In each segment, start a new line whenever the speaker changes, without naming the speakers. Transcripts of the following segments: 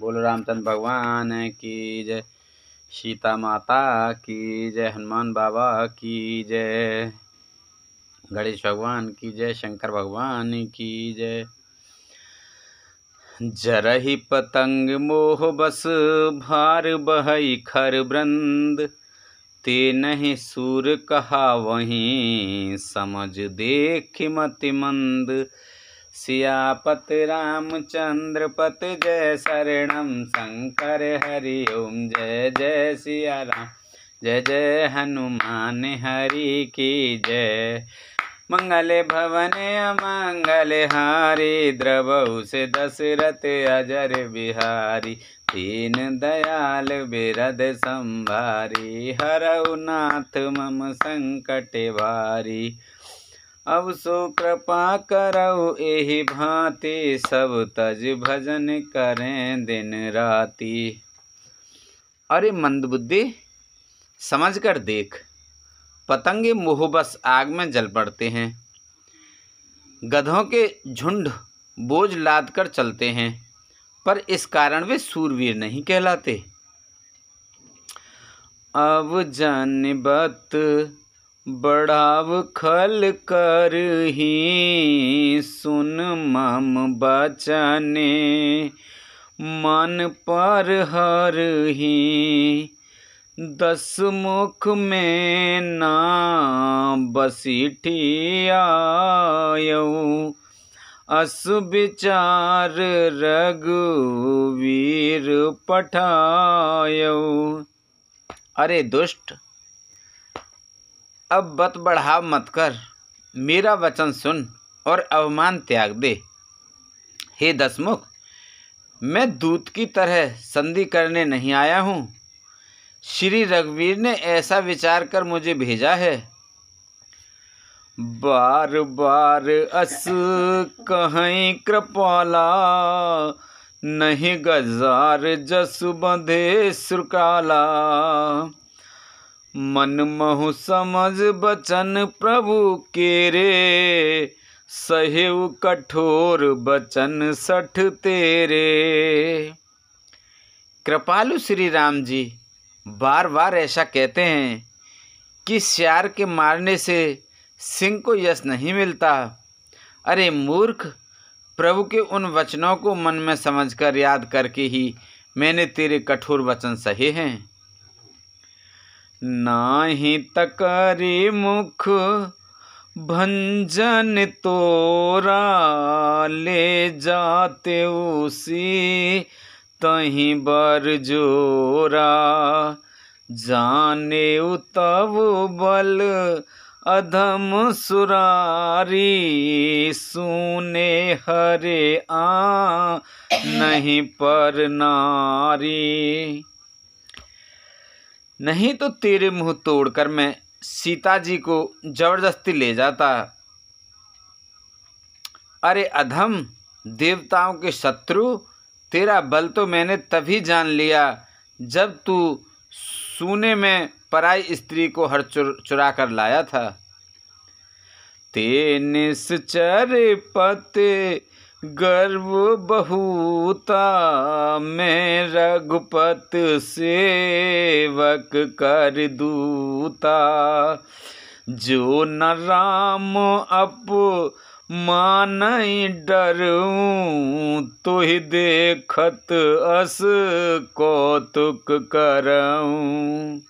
बोलो रामचंद्र भगवान की जय, सीता माता की जय, हनुमान बाबा की जय, गणेश भगवान की जय, शंकर भगवान की जय। जरहि पतंग मोह बस भार बहई खर बृंद, ते नहीं सूर कहा वहीं समझ देख मति मंद। सियापत रामचंद्र पत जय शरणम, शंकर हरि ओम जय जय सिया राम, जय जय हनुमान हरि की जय। मंगल भवन अमंगल हारी, द्रवहु से दशरथ अजर बिहारी। दीन दयाल बिरद संभारी, हरऊ नाथ मम संकट भारी। अब सो कृपा करऊ एहि भांति, सब तज भजन करें दिन राति। अरे मंदबुद्धि, समझ कर देख, पतंगे मोहबस आग में जल पड़ते हैं, गधों के झुंड बोझ लाद कर चलते हैं, पर इस कारण वे सूरवीर नहीं कहलाते। अब जानबत बढ़ाव खल कर ही, सुन मम बचने मन पर हर ही। 10 मुख में ना बसीठी आयऊ, अस विचार रघुवीर पठायऊ। अरे दुष्ट, अब बत बढ़ाव मत कर, मेरा वचन सुन और अवमान त्याग दे। हे 10 मुख, मैं दूत की तरह संधि करने नहीं आया हूँ। श्री रघुवीर ने ऐसा विचार कर मुझे भेजा है। बार बार अस कहीं कृपाला, नहीं गजार जसु बंधे सुकाला। मन महु समझ बचन प्रभु केरे, सहेउ कठोर बचन सठ तेरे। कृपालु श्री राम जी बार बार ऐसा कहते हैं कि श्यार के मारने से सिंह को यश नहीं मिलता। अरे मूर्ख, प्रभु के उन वचनों को मन में समझकर याद करके ही मैंने तेरे कठोर वचन सहे हैं। नाही तकरी मुख भंजन तोरा, ले जाते उसी तहीं बर जोरा। जाने तब बल अधम सुरारी, सुने हरे नहीं पर नारी। नहीं तो तेरे मुंह तोड़कर मैं सीता जी को जबरदस्ती ले जाता। अरे अधम, देवताओं के शत्रु, तेरा बल तो मैंने तभी जान लिया जब तू सूने में पराई स्त्री को हर चुरा कर लाया था। ते निश्चर पते गर्व बहुता, मैं रघुपत सेवक कर दूता। जो न राम अप मानई डरूं, तुहि देखत अस कौतुक करऊं।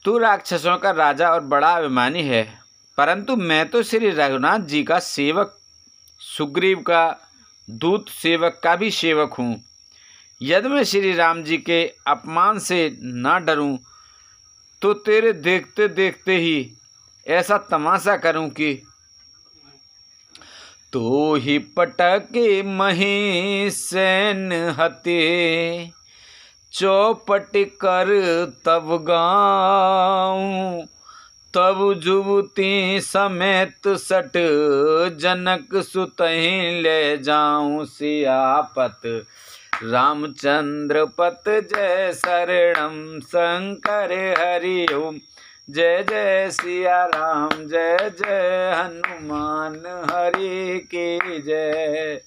तू राक्षसों का राजा और बड़ा अभिमानी है, परंतु मैं तो श्री रघुनाथ जी का सेवक, सुग्रीव का दूत सेवक का भी सेवक हूँ। यदि मैं श्री राम जी के अपमान से ना डरूं, तो तेरे देखते देखते ही ऐसा तमाशा करूं कि तो ही पटके महिषैन हते, चौपट कर तब गाऊं। तब जुवती समेत सट, जनक सुतहि ले जाऊं। सियापत रामचंद्र पत जय शरणम, शंकर हरि ओम जय जय सिया राम, जय जय हनुमान हरि की जय।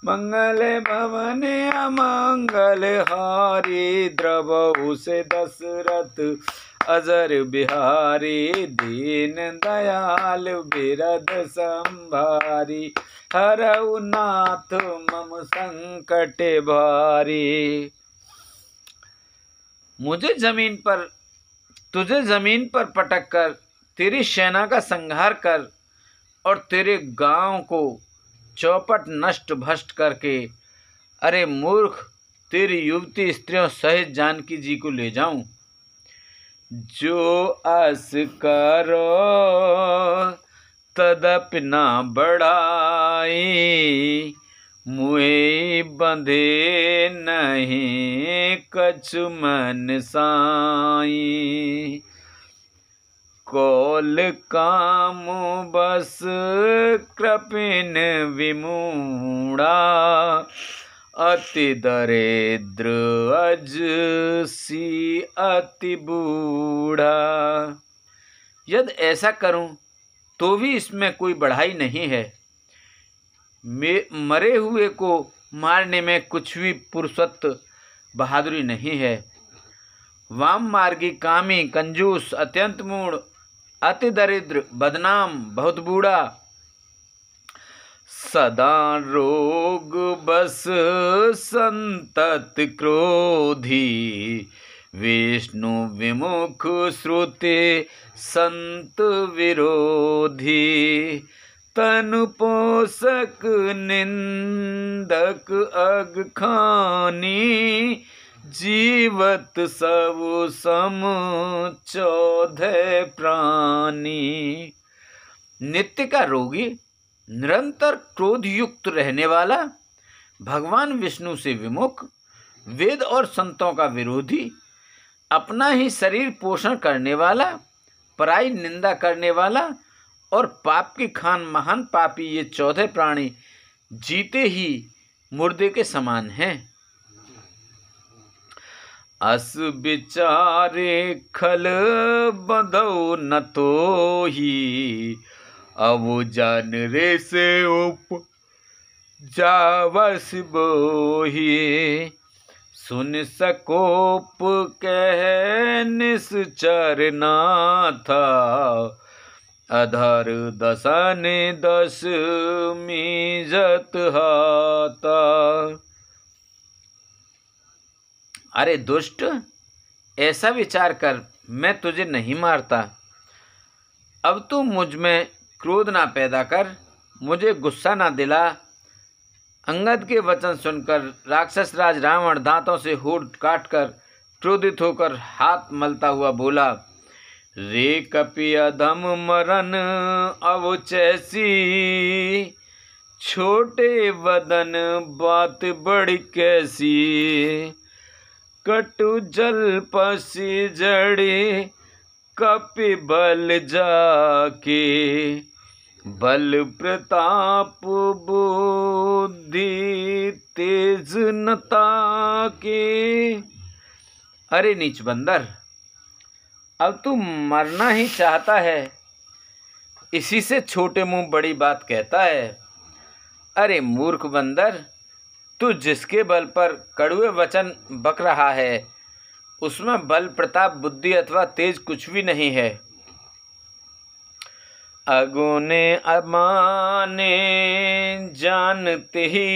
मंगल भवन अमंगल हारी, द्रवहु से दशरथ अजर बिहारी। दीन दयाल बिरद संभारी, हरऊ नाथ मम संकट भारी। तुझे जमीन पर पटक कर तेरी सेना का संहार कर और तेरे गांव को चौपट नष्ट भ्रष्ट करके, अरे मूर्ख, तेरी युवती स्त्रियों सहित जानकी जी को ले जाऊं। जो आस करो तदपि ना बढ़ाई, मुहे बंधे नहीं कछु मन साई। कौल काम बस कृपिन विमूढ़ा, अति दरिद्र अज सी अति बूढ़ा। यदि ऐसा करूं तो भी इसमें कोई बढ़ाई नहीं है। मरे हुए को मारने में कुछ भी पुरुषत्व बहादुरी नहीं है। वाम मार्गी, कामी, कंजूस, अत्यंत मूढ़, अति दरिद्र, बदनाम, बहुत बूढ़ा, सदा रोग बस संतत क्रोधी, विष्णु विमुख श्रुति संत विरोधी। तनु पोषक निंदक अग खानी, जीवत सब सम 14 प्राणी। नित्य का रोगी, निरंतर क्रोध युक्त रहने वाला, भगवान विष्णु से विमुख, वेद और संतों का विरोधी, अपना ही शरीर पोषण करने वाला, पराई निंदा करने वाला और पाप की खान महान पापी, ये 14 प्राणी जीते ही मुर्दे के समान हैं। अस विचारे खल बंधौ न तो ही, अब जान रे से उप जावस बोही। सुन सकोप कह निश्चर नाथा, अधर दसन 10 मीजत हाता। अरे दुष्ट, ऐसा विचार कर, मैं तुझे नहीं मारता। अब तू मुझ में क्रोध ना पैदा कर, मुझे गुस्सा ना दिला। अंगद के वचन सुनकर राक्षस राज रावण दांतों से होठ काटकर क्रोधित होकर हाथ मलता हुआ बोला, रे कपि अधम मरन अब चैसी, छोटे वदन बात बड़ी कैसी। कटु जल पसी जड़े कपि बल जाके, बल प्रताप बुद्धि तेज नता के। अरे नीच बंदर, अब तू मरना ही चाहता है, इसी से छोटे मुंह बड़ी बात कहता है। अरे मूर्ख बंदर, तू जिसके बल पर कड़वे वचन बक रहा है, उसमें बल, प्रताप, बुद्धि अथवा तेज कुछ भी नहीं है। अगुने अमाने जानते ही,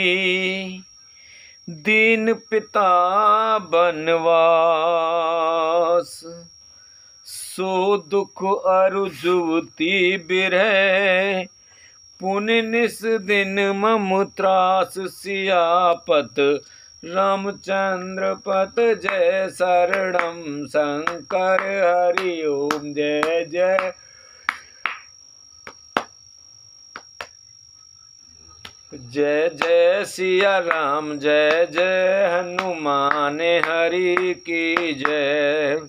दीन पिता बनवास। सो दुख अरु जुवती बिरह, पुण्य निस दिन मम त्रास। सियापत रामचंद्र पत जय शरणम शंकर हरि ओम जय जय। जय जय सिया राम, जय जय हनुमान हरि की जय।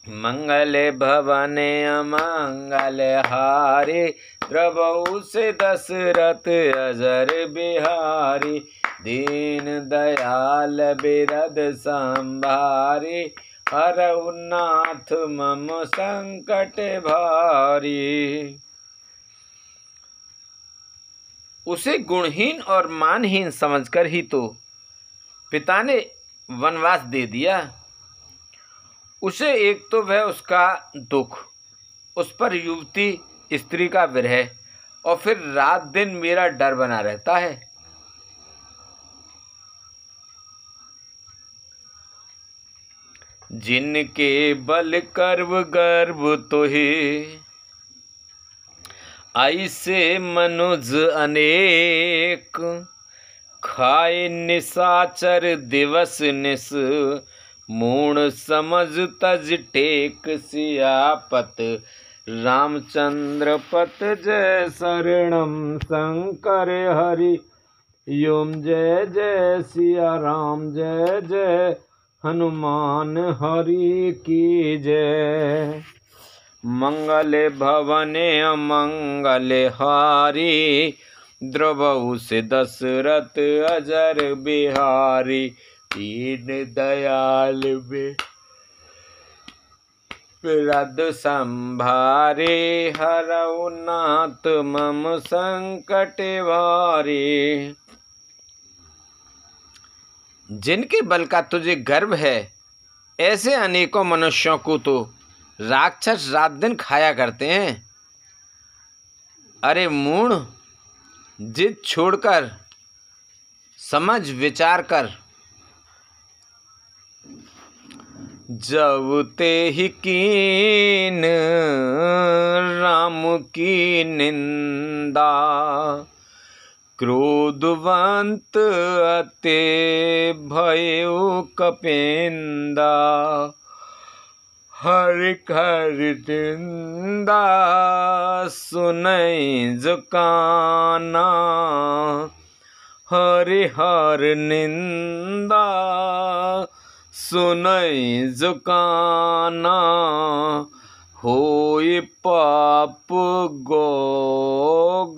मंगल भवन अमंगल हारी, द्रवहु से दशरथ अजर बिहारी। दीन दयाल बिरद संभारी, हरऊ नाथ मम संकट भारी। उसे गुणहीन और मानहीन समझकर ही तो पिता ने वनवास दे दिया। उसे एक तो वह उसका दुख, उस पर युवती स्त्री का विरह, और फिर रात दिन मेरा डर बना रहता है। जिनके बल कर्व गर्भ तोहे, ऐसे मनुज अनेक। खाए निशाचर दिवस निस, मूण समझ तज टेक। सियापत रामचंद्र पत जय शरणम, शंकर हरि ओम जय जय। सिया राम जय जय, हनुमान हरि की जय। मंगल भवने अमंगल हारी, द्रवहु से दशरथ अजर बिहारी। दीन दयाल बिरद संभारे, हरऊ नाथ मम संकट भारी। जिनके बल का तुझे गर्व है, ऐसे अनेकों मनुष्यों को तो राक्षस रात दिन खाया करते हैं। अरे मूढ़, जिद छोड़कर समझ विचार कर। जब ते ही कीन राम की निंदा, क्रोधवंत अते भयो कपिंदा। हरि हर निंदा सुनई जो काना, हरि हर निंदा सुनई जो काना। होय पाप गौघात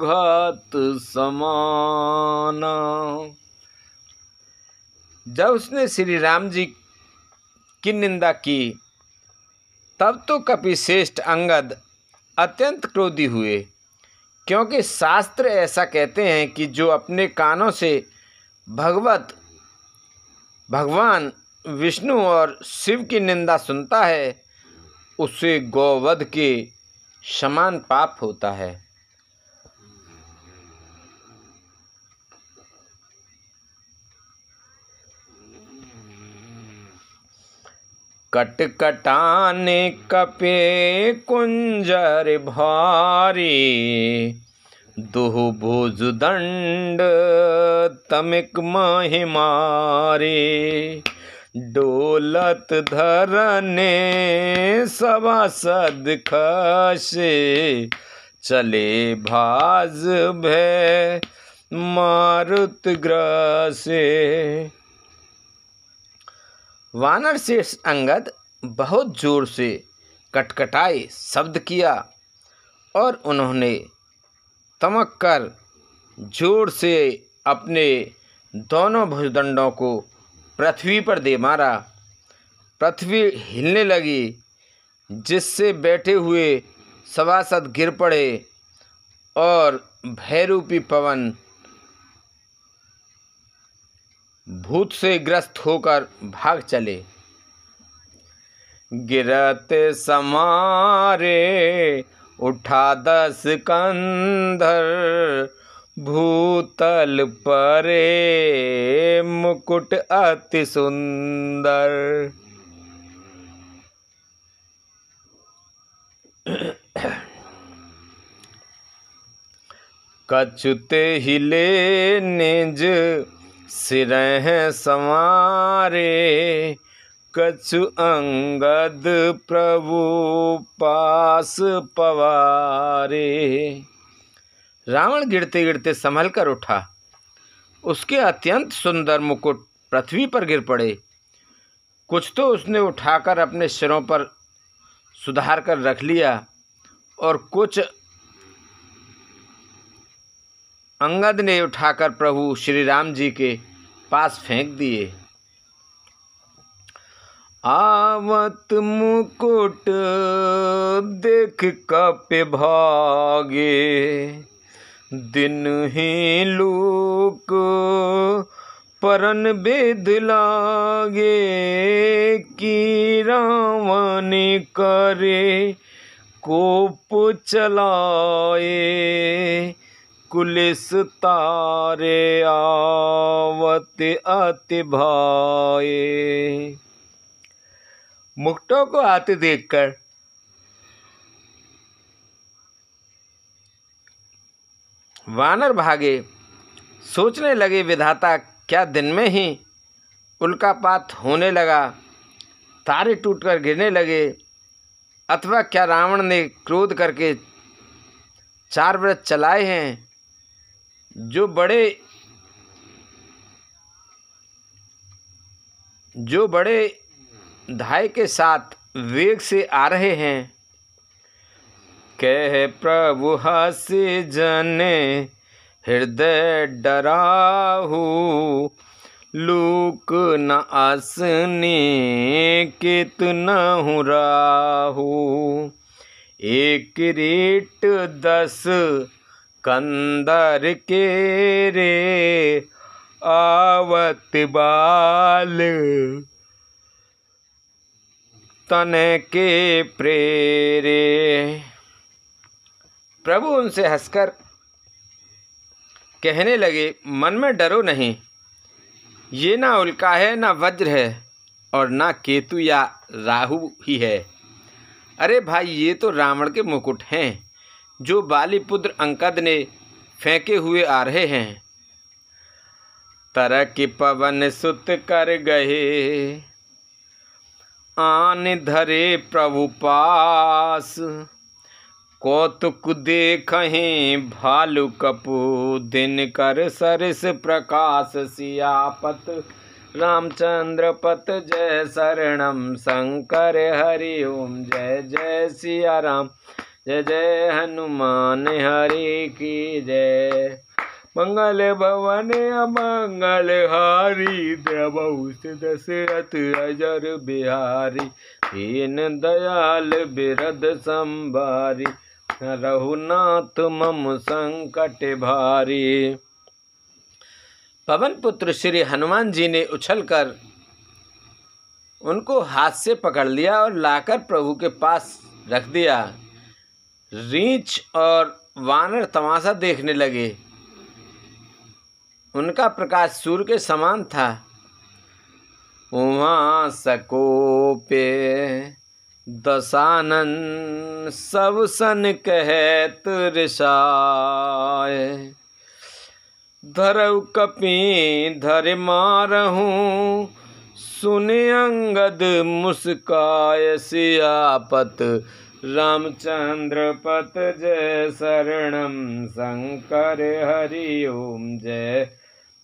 समाना। जब उसने श्री राम जी की निंदा की, तब तो कपिश्रेष्ठ अंगद अत्यंत क्रोधी हुए, क्योंकि शास्त्र ऐसा कहते हैं कि जो अपने कानों से भगवान विष्णु और शिव की निंदा सुनता है, उसे गौवध के समान पाप होता है। कटकटाने कपे कुंजर भारी, दुह भुज दंड तमिक माहि मारे। डोलत धरने सभासद खसे, चले भाज भय मारुत ग्रसे। वानर शेष अंगद बहुत जोर से कटकटाए शब्द किया, और उन्होंने तमक कर जोर से अपने दोनों भुजदंडों को पृथ्वी पर दे मारा। पृथ्वी हिलने लगी, जिससे बैठे हुए सभासद गिर पड़े और भयरूपी पवन भूत से ग्रस्त होकर भाग चले। गिरत समारे उठा 10 कंधर, भूतल परे मुकुट अति सुंदर। कछुते हिले निज सिरह संवारे, कछु अंगद प्रभु पास पवारे। रावण गिरते गिरते संभल कर उठा, उसके अत्यंत सुंदर मुकुट पृथ्वी पर गिर पड़े। कुछ तो उसने उठाकर अपने सिरों पर सुधार कर रख लिया, और कुछ अंगद ने उठाकर प्रभु श्री राम जी के पास फेंक दिए। आवत मुकुट देख कपि भागे, दिन ही लोक परन बेद लागे, कि रावण करे कोप चलाए, कुलिस तारे आवत अति भाए। मुकुटों को आते देखकर वानर भागे, सोचने लगे विधाता क्या दिन में ही उल्कापात होने लगा, तारे टूटकर गिरने लगे, अथवा क्या रावण ने क्रोध करके 4 व्रत चलाए हैं जो बड़े धाय के साथ वेग से आ रहे हैं। कह प्रभु हंसि जने हृदय डराहु, लूक न असनी कितनहु राहु, एक रीट 10 कंदर के रे, आवत बाल तन के प्रेरे। प्रभु उनसे हंसकर कहने लगे, मन में डरो नहीं, ये ना उल्का है, ना वज्र है, और ना केतु या राहु ही है। अरे भाई, ये तो रावण के मुकुट हैं जो बालीपुत्र अंगद ने फेंके हुए आ रहे हैं। तरक पवन सुत कर गए, आन धरे प्रभु पास, कौतुक देखहीं भालु कपु, दिन कर सरस प्रकाश, सियापत रामचंद्र पत जय शरणम, शंकर हरि ओम जय जय सिया राम, जय जय हनुमान हरि की जय। मंगल भवन अमंगल हारी, द्रवहुस दशरथ अजर बिहारी, दीन दयाल बिरद संभारी, रघुनाथ मम संकट भारी। पवन पुत्र श्री हनुमान जी ने उछलकर उनको हाथ से पकड़ लिया और लाकर प्रभु के पास रख दिया। रीछ और वानर तमाशा देखने लगे। उनका प्रकाश सूर्य के समान था। उहाँ सकोपे दशानन, सब सन कहत रिसाय, धरऊ कपि धर मारहूँ, सुने अंगद मुस्काय, सियापत रामचंद्र पत जय शरणम, शंकर हरि ओम जय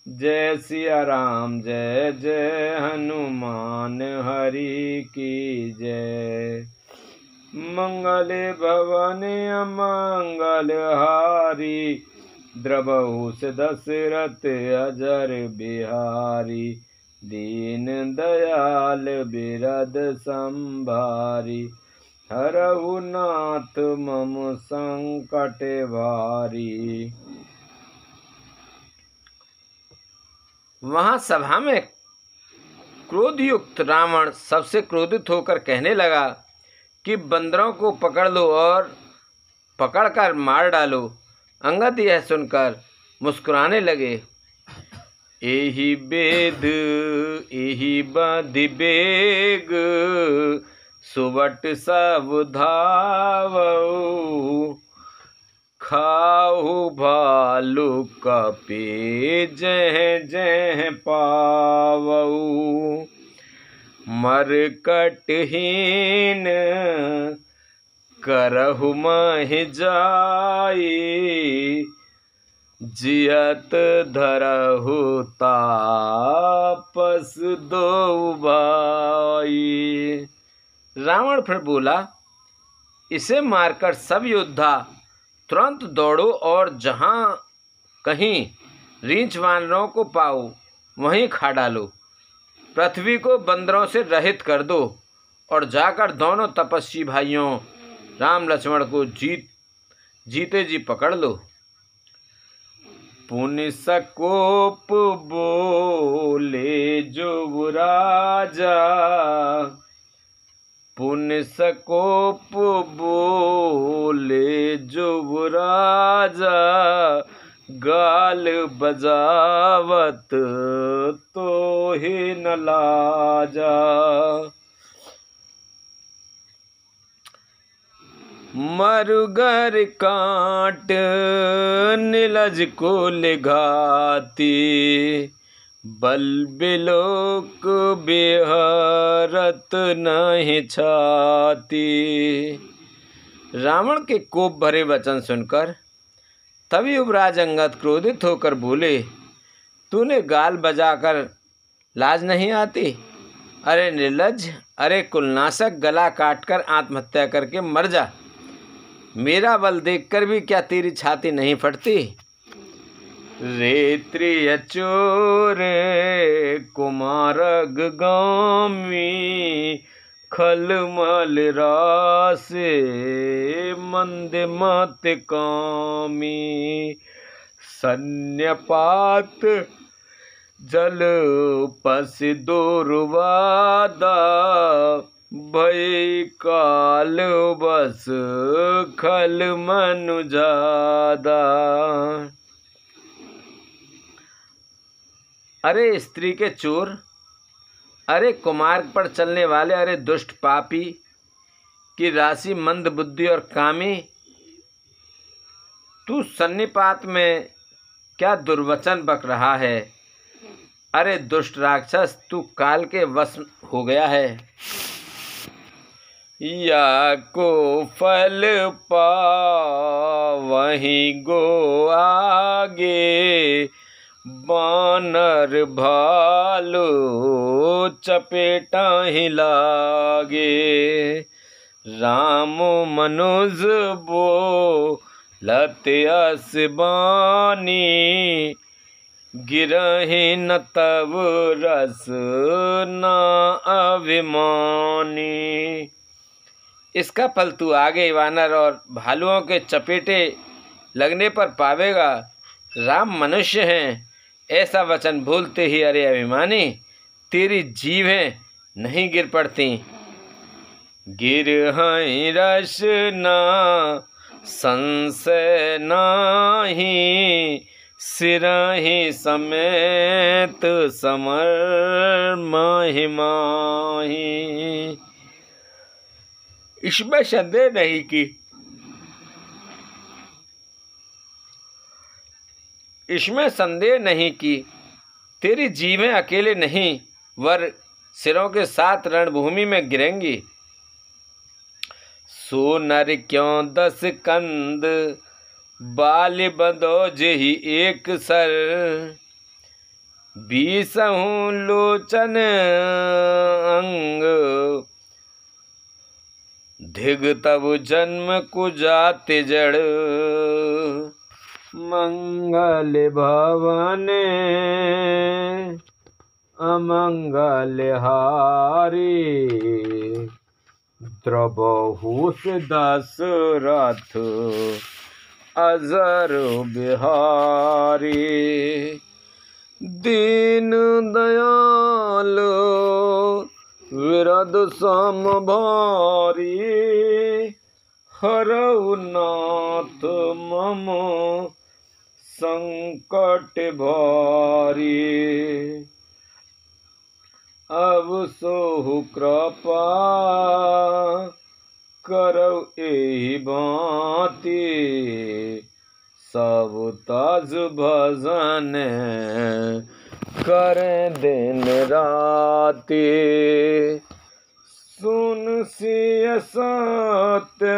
जय सिया राम, जय जय हनुमान हरि की जय। मंगल भवन अमंगल हारी, द्रवहुस दशरथ अजर बिहारी, दीन दयाल बिरद संभारी, हरहु नाथ मम संकट भारी। वहां सभा में क्रोधयुक्त रावण सबसे क्रोधित होकर कहने लगा कि बंदरों को पकड़ लो और पकड़कर मार डालो। अंगद यह सुनकर मुस्कुराने लगे। एहि बेद एहि बधि बेग, सुबट सब धावऊ, खाऊ भालु कपि जह जह पावऊ, मरकटहीन करहु महि जाई, जियत धरहु तापस दो भाई। रावण फिर बोला, इसे मारकर सब योद्धा तुरंत दौड़ो और जहाँ कहीं रीछ वानरों को पाओ वहीं खा डालो। पृथ्वी को बंदरों से रहित कर दो और जाकर दोनों तपस्वी भाइयों राम लक्ष्मण को जीते जी पकड़ लो। पुनि सकोप बोले जो राजा, पुनि सकोप बोले जो राजा, गाल बजावत तो ही न लाजा। मरुगर काट नीलज को लिघाती, बल बिलोक बेहरत नहीं छाती। रावण के कोप भरे वचन सुनकर तभी युवराज अंगद क्रोधित होकर बोले, तूने गाल बजाकर लाज नहीं आती? अरे निर्लज्ज, अरे कुलनाशक, गला काटकर आत्महत्या करके मर जा। मेरा बल देखकर भी क्या तेरी छाती नहीं फटती? रेत्रिय चोर कुमारग गामी, खलमल रासे मंद मत कामी। सन्यपात जल पस दुर्वादा, भय काल बस खल मनु जादा। अरे स्त्री के चोर, अरे कुमार्ग पर चलने वाले, अरे दुष्ट पापी की राशि मंद बुद्धि और कामी, तू सन्निपात में क्या दुर्वचन बक रहा है? अरे दुष्ट राक्षस, तू काल के वश हो गया है। या को फल पा वहीं गो आगे, बानर भालू चपेटा ही लागे। राम मनुज बो लत बानी, गिरहि न तब रस न अभिमानी। इसका फल तू आगे वानर और भालुओं के चपेटे लगने पर पावेगा। राम मनुष्य हैं, ऐसा वचन बोलते ही अरे अभिमानी, तेरी जीभें नहीं गिर पड़ती। गिर हैं रस ना संशय नाही, सिरहि समेत समर माहि माहि। इसमें संदेह नहीं कि तेरी जीवें अकेले नहीं वर सिरों के साथ रणभूमि में गिरेंगी। सो नर क्यों 10 कंद, बाल बंधो जेहि एक सर। 20 लोचन अंग, धिग तब जन्म कुजाति जड़। मंगल भवने अमंगल हारी, द्रबहुस दशरथ अजर बिहारी। दीन दयाल विरद सम भारी, हरऊ नाथ मम संकट भारी। अब सोहु कृपा करऊ एहि भांति, सब तज भजन करें दिन राति। सुन सिय सत्य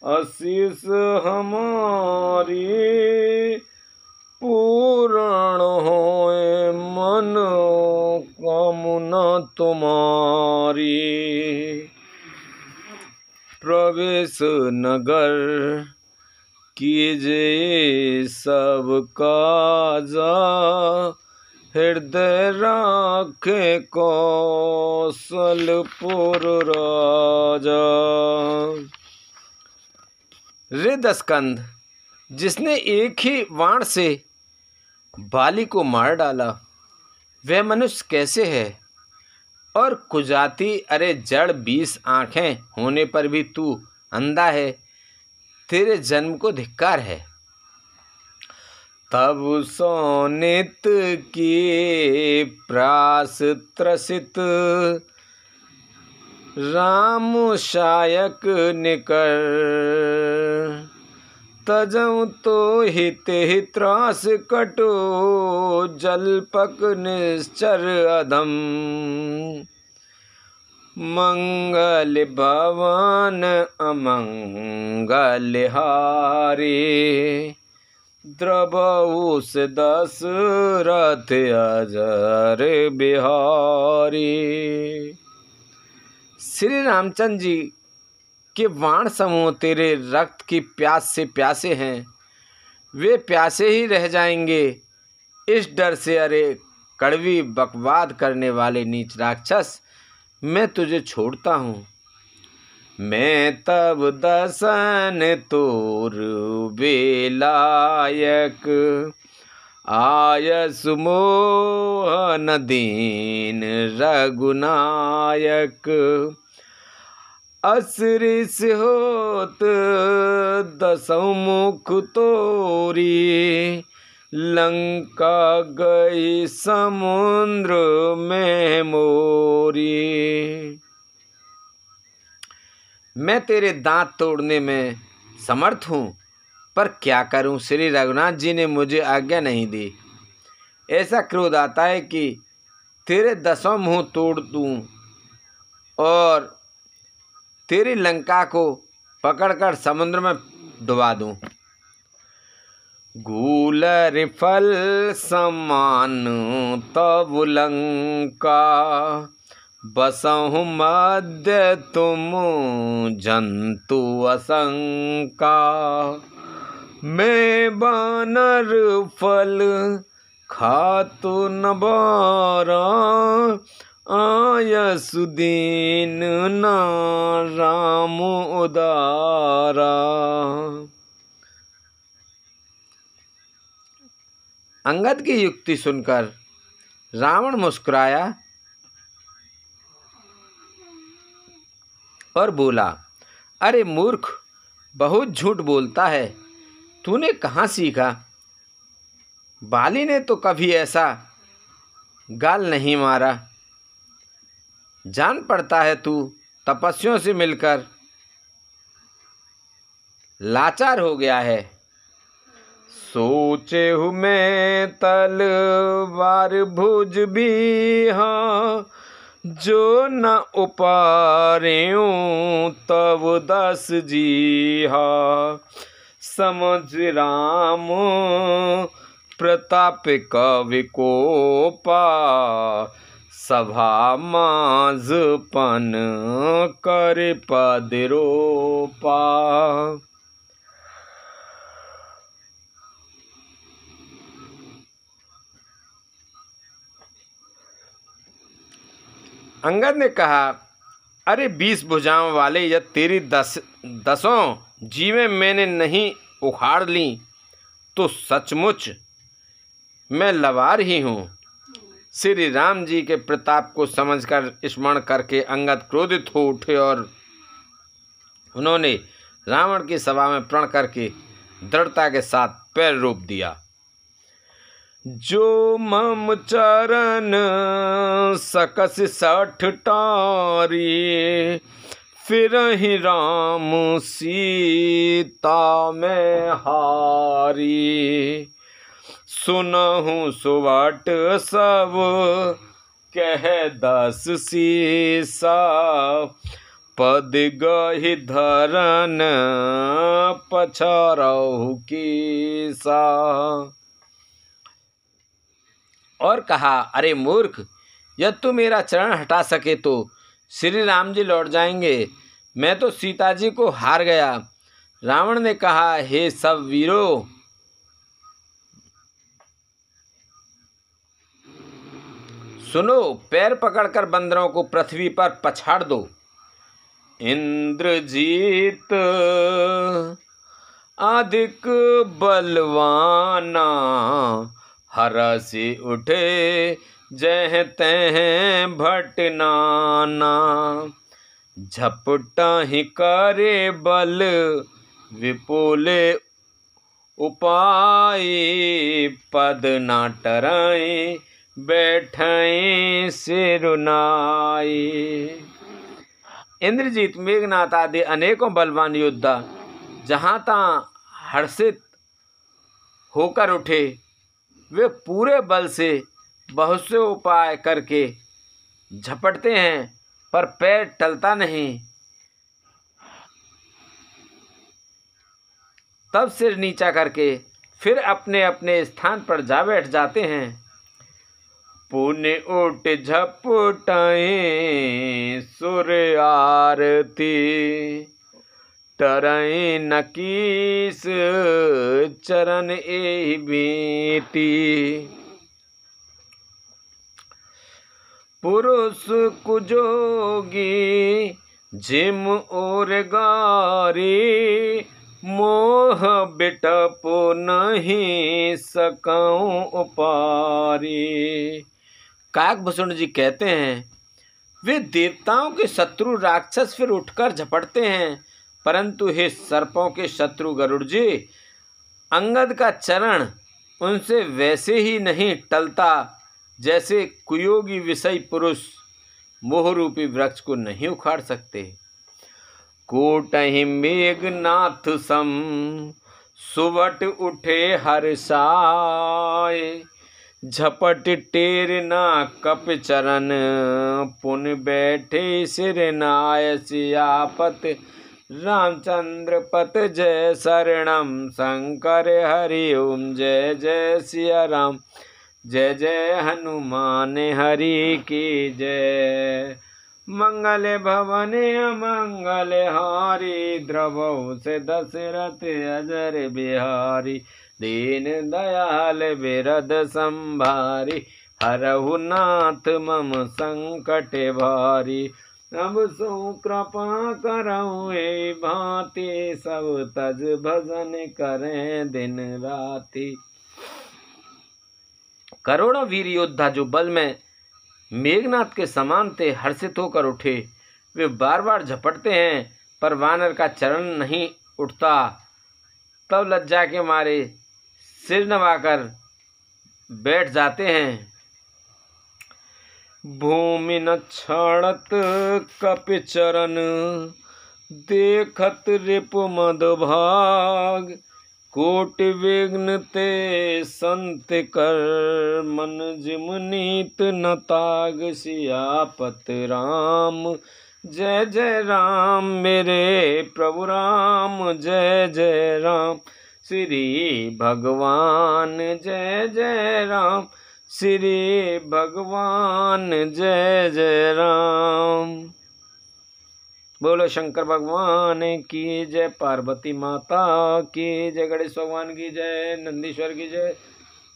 आशीष हमारी, पूर्ण होए मन कामना तुम्हारी। प्रवेश नगर कीजिए सब काजा, हृदय राखे कौशलपुर राजा। रे दशकंध, जिसने एक ही वाण से बाली को मार डाला, वह मनुष्य कैसे है? और कुजाती, अरे जड़ 20 आँखें होने पर भी तू अंधा है, तेरे जन्म को धिक्कार है। तब सोनित की प्रास त्रसित राम शायक निकर, तजऊ तो हित त्रास कटो जलपक निश्चर अधम। मंगल भवन अमंगल हारे, द्रवउस दशरथ अजर बिहारी। श्री रामचंद्र जी के वाण समूह तेरे रक्त की प्यास से प्यासे हैं, वे प्यासे ही रह जाएंगे इस डर से। अरे कड़वी बकवाद करने वाले नीच राक्षस, मैं तुझे छोड़ता हूँ। मैं तब दसन तोर बेलायक, आयस मोहन दीन रघुनायक। असृस होत दसों मुख तोरी, लंका गई समुद्र में मोरी। मैं तेरे दांत तोड़ने में समर्थ हूँ, पर क्या करूँ, श्री रघुनाथ जी ने मुझे आज्ञा नहीं दी। ऐसा क्रोध आता है कि तेरे 10 मुँह तोड़ दूँ और तेरी लंका को पकड़कर समुद्र में डुबा दूँ। गूलर फल समान तब लंका, बसहु मध्य तुम जंतु असंका। मैं बानर फल खातु न बारा, आयसु दीन ना राम उदारा। अंगद की युक्ति सुनकर रावण मुस्कुराया और बोला, अरे मूर्ख, बहुत झूठ बोलता है, तूने कहाँ सीखा? बाली ने तो कभी ऐसा गाल नहीं मारा। जान पड़ता है तू तपस्वियों से मिलकर लाचार हो गया है। सोचे हूँ मैं तलवार भुज भी हाँ, जो न उपार्यों तब 10 जी हाँ। समझ राम प्रताप कवि को पा, सभा मांझपन कर पद रोपा। अंगद ने कहा, अरे 20 भुजाओं वाले, यह तेरी 10 जीवें मैंने नहीं उखाड़ ली तो सचमुच मैं लवार ही हूँ। श्री राम जी के प्रताप को समझकर स्मरण करके अंगद क्रोधित हो उठे और उन्होंने रावण की सभा में प्रण करके दृढ़ता के साथ पैर रोप दिया। जो मम चरण सकस 60 टारी, फिर ही राम सीता में हारी। सुनहु सुवट सब कह 10 सीसा, पद गहि धरन पछरहु कीसा। और कहा, अरे मूर्ख, यदि तू मेरा चरण हटा सके तो श्री राम जी लौट जाएंगे। मैं तो सीता जी को हार गया। रावण ने कहा, हे सब वीरों, सुनो, पैर पकड़कर बंदरों को पृथ्वी पर पछाड़ दो। इंद्रजीत अधिक बलवाना, हरसि उठे जह तह भटनाना। झपटा करे बल विपुल उपाय, पद ना टराए बैठे सिरुनाई। इंद्रजीत, मेघनाथ आदि अनेकों बलवान योद्धा जहाँ तहाँ हर्षित होकर उठे। वे पूरे बल से बहुत से उपाय करके झपटते हैं, पर पैर टलता नहीं। तब सिर नीचा करके फिर अपने अपने स्थान पर जा बैठ जाते हैं। पुण्य उठ झपटाए सुर आरती, टरई नकीस चरण ए बेटी। पुरुष कुजोगी जिम और गारी, मोह बिटप नहीं सकऊं उपारी। काकभूषण जी कहते हैं, वे देवताओं के शत्रु राक्षस फिर उठकर झपटते हैं, परंतु हे सर्पों के शत्रु गरुड़ जी, अंगद का चरण उनसे वैसे ही नहीं टलता जैसे कुयोगी विषयी पुरुष मोहरूपी वृक्ष को नहीं उखाड़ सकते। कोटहि मेघनाथ सम सुवट उठे हर्षाय, झपट टेर ना कप चरण पुन बैठे सिर नाय। सियापत रामचंद्र पत जय शरणम, शंकर हरि ओम जय जय सिया राम। जय जय हनुमान हरि की जय। मंगल भवन मंगल हारी, द्रवौ से दशरथ अजर बिहारी। दीन दयाल बिरद संभारी, हरहु नाथ मम संकट भारी। अब सो कृपा करऊँ ए भांति, सब तज भजन करें दिन राति। करोड़ों वीर योद्धा जो बल में मेघनाथ के समान थे हर्षित होकर उठे। वे बार बार झपटते हैं, पर वानर का चरण नहीं उठता। तब लज्जा के मारे सिर नवाकर बैठ जाते हैं। भूमि न छाड़त कपि चरण, देखत रिपु मद भाग। कोटि विघ्न ते संत कर, मन जिम नीत न ताग। सियापत राम जय जय राम, मेरे प्रभु राम जय जय राम। श्री भगवान जय जय राम, श्री भगवान जय जय राम। बोलो शंकर भगवान की जय, पार्वती माता की जय, गणेश भगवान की जय, नंदीश्वर की जय,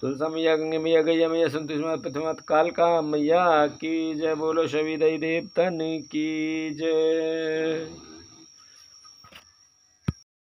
तुलसा मैया, गंगे मैया, गैया मैया, संतोषी माता, पृथ्वी माता, कालका मैया की जय। बोलो सभी देवी देवतन की जय।